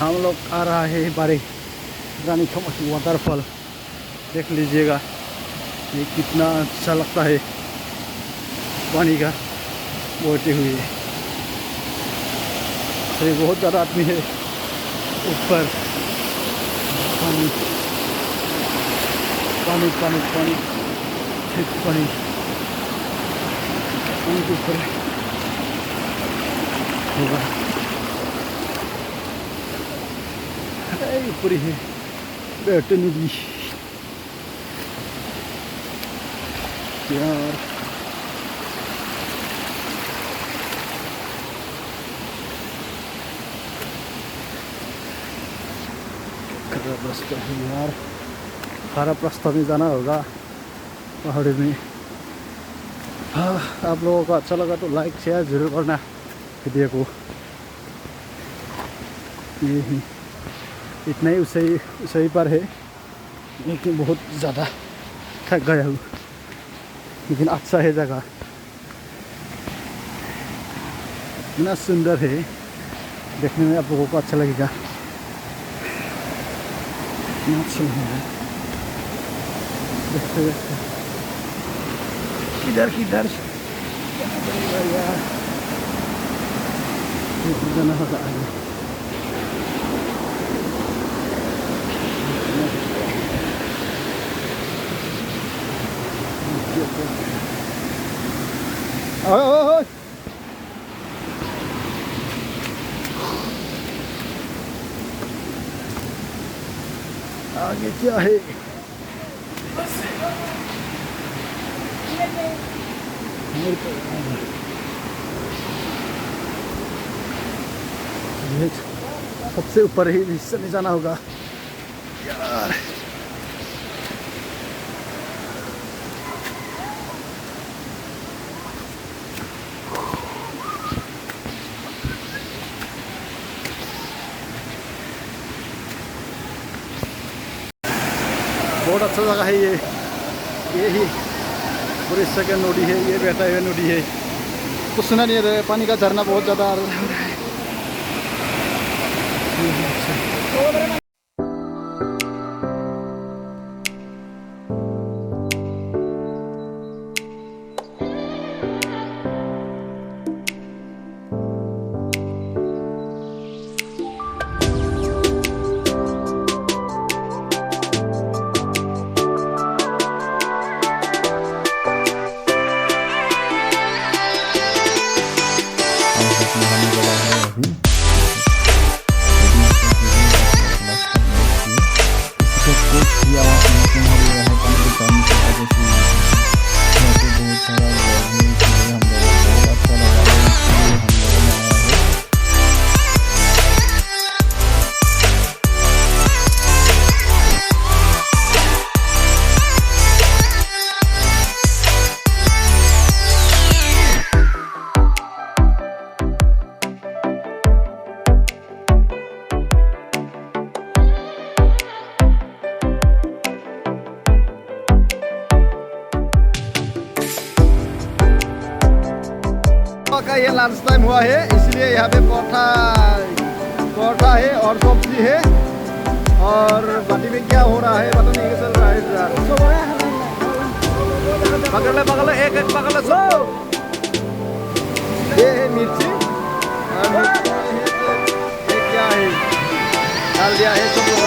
हम लोग आ रहा है बारे रानी खमस वाटरफॉल। देख लीजिएगा ये कितना अच्छा लगता है, पानी का बहते हुए। तो बहुत ज़्यादा आदमी है ऊपर। पानी पानी पानी पानी ठीक पानी के ऊपर होगा। ऊपर है बैठे नदी यार। खराब रास्ता है यार, खराब रास्ता में जाना होगा पहाड़ी में। हाँ, आप लोगों को अच्छा लगा तो लाइक शेयर जरूर करना वीडियो को। ये ही इतना ही ऊंचाई पर है, लेकिन बहुत ज़्यादा थक गया हूँ। लेकिन अच्छा है जगह, इतना सुंदर है, देखने में आप लोगों को अच्छा लगेगा। इतना अच्छा है, देखते देखते किधर किधर यार जाना होगा आगे। आगे क्या है? सबसे ऊपर ही हिस्से में जाना होगा यार। बहुत अच्छा जगह है ये ही पूरी सेकंड नदी है, ये बहता हुआ नदी है। कुछ सुना नहीं है, पानी का झरना बहुत ज़्यादा आ रहा है। का ये लंच टाइम हुआ है, इसलिए यहाँ पे पराठा है और सब्जी है। और बाटी में क्या हो रहा है पता नहीं, चल रहा है यार। पकड़ ले एक एक पकड़ ले सो। ये है मिर्ची और ये क्या है, डाल दिया है सब लोग।